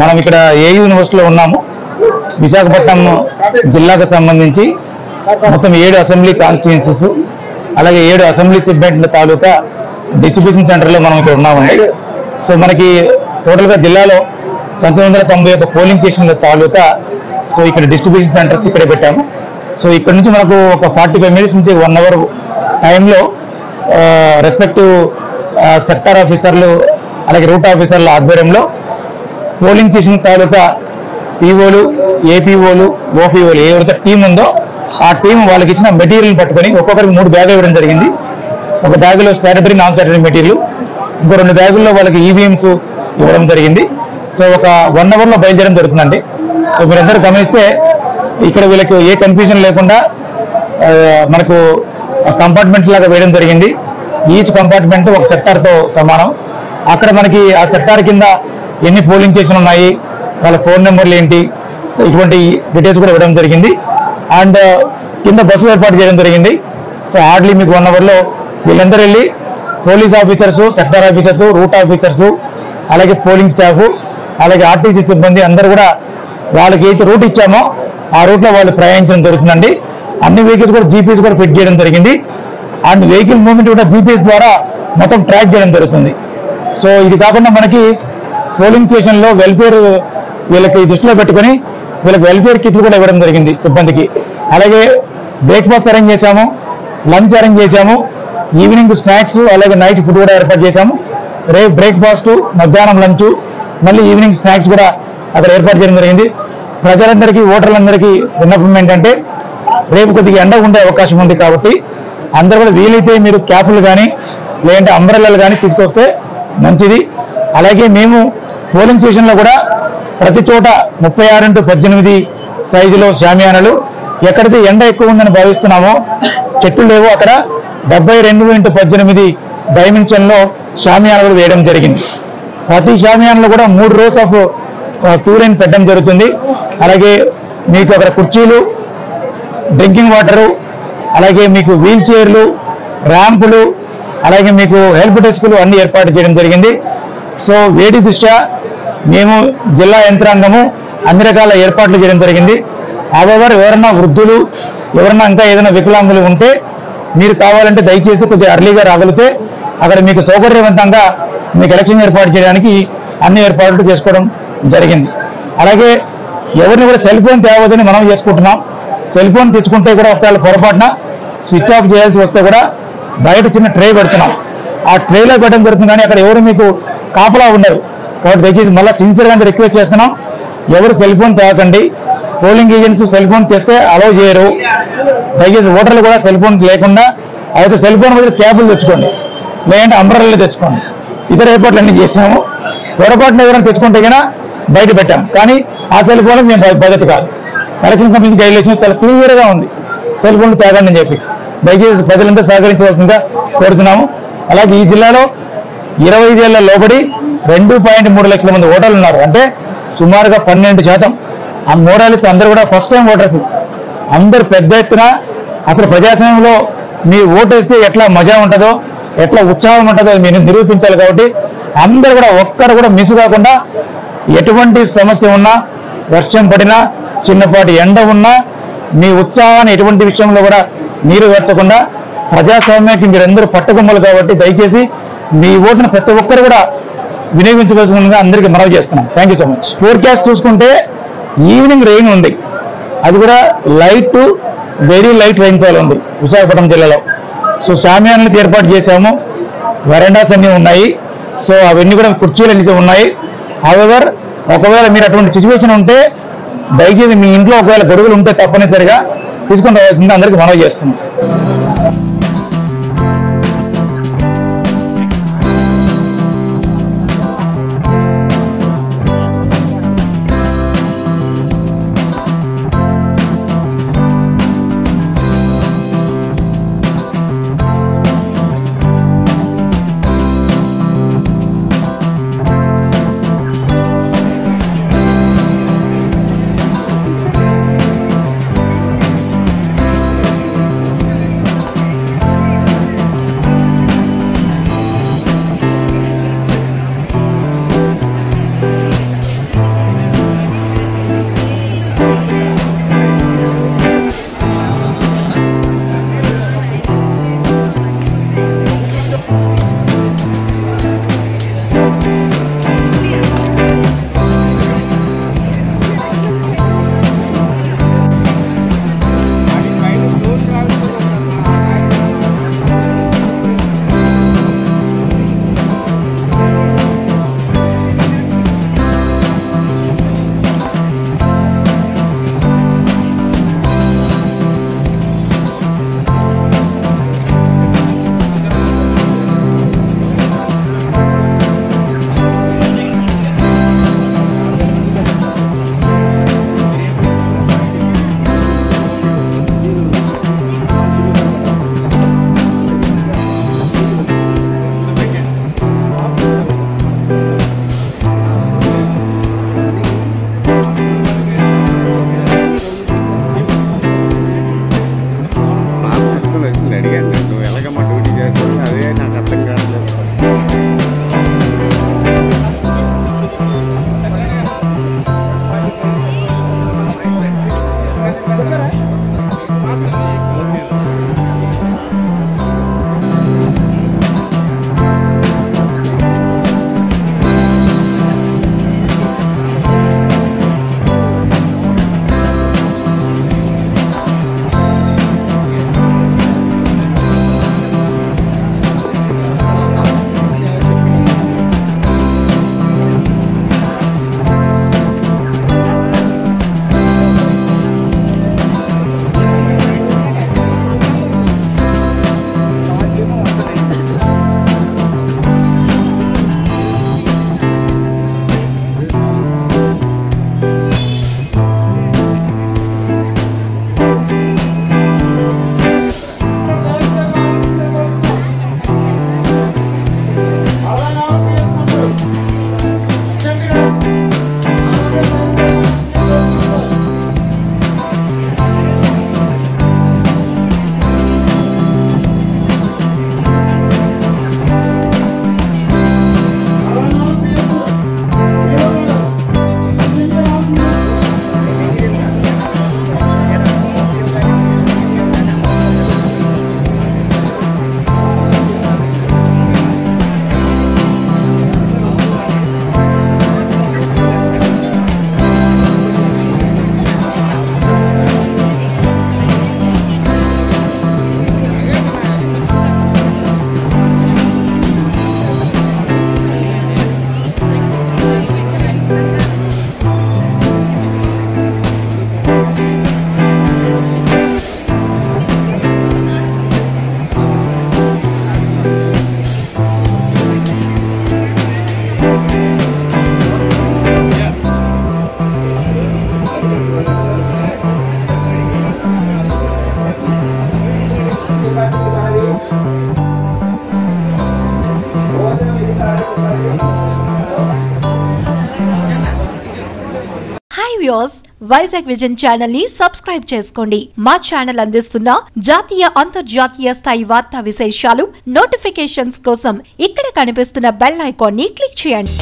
మనం ఇక్కడ ఏ యూనివర్సిటీలో ఉన్నాము. విశాఖపట్నం జిల్లాకు సంబంధించి మొత్తం 7 అసెంబ్లీ కాన్స్టిట్యుయెన్సీస్ అలాగే 7 అసెంబ్లీ సిబ్బంది తాలూకా డిస్ట్రిబ్యూషన్ సెంటర్లో మనం ఇక్కడ ఉన్నామండి. సో మనకి టోటల్గా జిల్లాలో 1991 పోలింగ్ స్టేషన్ల తాలూకా సో ఇక్కడ డిస్ట్రిబ్యూషన్ సెంటర్స్ ఇక్కడే పెట్టాము. సో ఇక్కడ నుంచి మనకు ఒక 45 మినిట్స్ నుంచి 1 అవర్ టైంలో రెస్పెక్టివ్ సెక్టార్ ఆఫీసర్లు అలాగే రూట్ ఆఫీసర్ల ఆధ్వర్యంలో పోలింగ్ స్టేషన్ తాలూకా పీఓలు, ఏపీఓలు, ఓపీఓలు ఎవరైతే టీం ఉందో ఆ టీం వాళ్ళకి ఇచ్చిన మెటీరియల్ పట్టుకొని ఒక్కొక్కరికి 3 బ్యాగులు ఇవ్వడం జరిగింది. ఒక బ్యాగులో స్టాటరీ, నాన్ స్టాటరీ మెటీరియల్, ఇంకో 2 బ్యాగుల్లో వాళ్ళకి ఈవీఎంస్ ఇవ్వడం జరిగింది. సో ఒక 1 అవర్లో బయలుదేరడం జరుగుతుందండి. సో మీరందరూ గమనిస్తే ఇక్కడ వీళ్ళకి ఏ కన్ఫ్యూజన్ లేకుండా మనకు కంపార్ట్మెంట్ లాగా వేయడం జరిగింది. ఈచ్ కంపార్ట్మెంట్ ఒక సెక్టార్తో సమానం. అక్కడ మనకి ఆ సెక్టార్ కింద ఎన్ని పోలింగ్ స్టేషన్ ఉన్నాయి, వాళ్ళ ఫోన్ నెంబర్లు ఏంటి, ఇటువంటి డీటెయిల్స్ కూడా ఇవ్వడం జరిగింది. అండ్ కింద బస్సు ఏర్పాటు చేయడం జరిగింది. సో హార్డ్లీ మీకు 1 అవర్లో వీళ్ళందరూ వెళ్ళి police officers, sector officers, route officers, అలాగే పోలింగ్ స్టాఫ్, అలాగే ఆర్టీసీ సిబ్బంది అందరూ కూడా వాళ్ళకి ఏదైతే రూట్ ఇచ్చామో ఆ రూట్లో వాళ్ళు ప్రయాణించడం జరుగుతుందండి. అన్ని వెహికల్స్ కూడా జీపీఎస్ కూడా ఫిట్ చేయడం జరిగింది. అండ్ వెహికల్ మూవ్మెంట్ కూడా జీపీఎస్ ద్వారా మొత్తం ట్రాక్ చేయడం జరుగుతుంది. సో ఇది కాకుండా మనకి పోలింగ్ స్టేషన్లో వెల్ఫేర్ వీళ్ళకి దృష్టిలో పెట్టుకొని వీళ్ళకి వెల్ఫేర్ కిట్లు కూడా ఇవ్వడం జరిగింది సిబ్బందికి. అలాగే బ్రేక్ఫాస్ట్ అరేంజ్ చేశాము, లంచ్ అరేంజ్ చేశాము, ఈవినింగ్ స్నాక్స్ అలాగే నైట్ ఫుడ్ కూడా ఏర్పాటు చేశాము. రేపు బ్రేక్ఫాస్ట్, మధ్యాహ్నం లంచ్, మళ్ళీ ఈవినింగ్ స్నాక్స్ కూడా అక్కడ ఏర్పాటు చేయడం జరిగింది. ప్రజలందరికీ, ఓటర్లందరికీ విన్నపం ఏంటంటే రేపు కొద్దిగా ఎండ ఉండే అవకాశం ఉంది కాబట్టి అందరూ కూడా వీలైతే మీరు క్యాపులు కానీ లేదంటే అంబ్రెల్లాలు కానీ తీసుకొస్తే మంచిది. అలాగే మేము పోలింగ్ స్టేషన్లో కూడా ప్రతి చోట 36x18 సైజులో షామియానాలు, ఎక్కడైతే ఎండ ఎక్కువ ఉందని భావిస్తున్నామో చెట్లు లేవో అక్కడ 72x18 డైమెన్షన్లో షామియానాలు వేయడం జరిగింది. ప్రతి షామియానాలో కూడా 3 రోస్ ఆఫ్ క్యూ లైన్ పెట్టడం జరుగుతుంది. అలాగే మీకు అక్కడ కుర్చీలు, డ్రింకింగ్ వాటరు, అలాగే మీకు వీల్ చైర్లు, ర్యాంపులు, అలాగే మీకు హెల్ప్ డెస్క్లు అన్ని ఏర్పాటు చేయడం జరిగింది. సో వేడి దృష్ట్యా మేము జిల్లా యంత్రాంగము అన్ని రకాల ఏర్పాట్లు చేయడం జరిగింది. అవర్ ఎవరన్నా వృద్ధులు, ఎవరన్నా ఇంకా ఏదైనా వికలాంగులు ఉంటే మీరు కావాలంటే దయచేసి కొద్దిగా అర్లీగా రాగలిగితే అక్కడ మీకు సౌకర్యవంతంగా మీకు ఎలక్షన్ ఏర్పాటు చేయడానికి అన్ని ఏర్పాట్లు చేసుకోవడం జరిగింది. అలాగే ఎవరిని కూడా సెల్ ఫోన్ తేవద్దని మనం చేసుకుంటున్నాం. సెల్ ఫోన్ తెచ్చుకుంటే కూడా ఒకవేళ పొరపాటున స్విచ్ ఆఫ్ చేయాల్సి వస్తే కూడా బయట చిన్న ట్రే పెడుతున్నాం. ఆ ట్రేలో పెట్టడం జరుగుతుంది. కానీ అక్కడ ఎవరు మీకు కాపలా ఉండరు కాబట్టి దయచేసి మళ్ళీ సిన్సియర్గా రిక్వెస్ట్ చేస్తున్నాం, ఎవరు సెల్ ఫోన్ తేవకండి. పోలింగ్ ఏజెంట్స్ సెల్ ఫోన్ తెస్తే అలౌ చేయరు. దయచేసి ఓటర్లు కూడా సెల్ ఫోన్ లేకుండా అయితే సెల్ ఫోన్ మీద క్యాబులు తెచ్చుకోండి, లేదంటే అంబ్రెల్లాలు తెచ్చుకోండి. ఇతర ఏర్పాట్లు అన్ని చేసినాము. పొరపాటున ఎవరైనా తెచ్చుకుంటే కన్నా బయట పెట్టాం. కానీ ఆ సెల్ ఫోన్ మేము పద్ధతి కాదు. ఎలక్షన్ కమిషన్ గైడ్లైన్స్ చాలా క్లియర్గా ఉంది, సెల్ ఫోన్లు తేగండి అని చెప్పి. దయచేసి ప్రజలంతా సహకరించవలసిందిగా కోరుతున్నాము. అలాగే ఈ జిల్లాలో 25 ఏళ్ల లోబడి 2.3 లక్షల మంది ఓటర్లు ఉన్నారు. అంటే సుమారుగా 12%. ఆ మోరాలిస్ అందరూ కూడా ఫస్ట్ టైం ఓటర్స్. అందరు పెద్ద ఎత్తున అసలు ప్రజాస్వామ్యంలో మీ ఓటు వేస్తే ఎట్లా మజా ఉంటుందో, ఎట్లా ఉత్సాహం ఉంటుందో మీరు నిరూపించాలి. కాబట్టి అందరూ కూడా ఒక్కరు కూడా మిస్ కాకుండా ఎటువంటి సమస్య ఉన్నా, వర్షం పడినా, చిన్నపాటి ఎండ ఉన్నా మీ ఉత్సాహాన్ని ఎటువంటి విషయంలో కూడా నీరు వేర్చకుండా ప్రజాస్వామ్యానికి మీరందరూ పట్టుకొమ్మలు కాబట్టి దయచేసి మీ ఓటును ప్రతి ఒక్కరు కూడా వినియోగించుకోవాల్సిందిగా అందరికీ మనవి చేస్తున్నాం. Thank you so much. Forecast చూసుకుంటే ఈవినింగ్ రెయిన్ ఉంది, అది కూడా light to very light rainfall ఉంది విశాఖపట్నం జిల్లాలో. సో షామియానాలకు ఏర్పాటు చేశాము, వరండాస్ అన్నీ ఉన్నాయి. సో అవన్నీ కూడా కుర్చీలు అన్నీ ఉన్నాయి. హౌవెవర్ ఒకవేళ మీరు అటువంటి సిచ్యువేషన్ ఉంటే దయచేసి మీ ఇంట్లో ఒకవేళ గొడుగులు ఉంటే తప్పనిసరిగా తీసుకొని రావాల్సిందిగా అందరికీ మనవి చేస్తున్నాం. వైజాగ్ విజన్ ఛానల్ ని సబ్స్క్రైబ్ చేసుకోండి. మా ఛానల్ అందిస్తున్న జాతీయ అంతర్జాతీయ స్థాయి వార్తా విశేషాలు నోటిఫికేషన్స్ కోసం ఇక్కడ కనిపిస్తున్న బెల్ ఐకాన్ ని క్లిక్ చేయండి.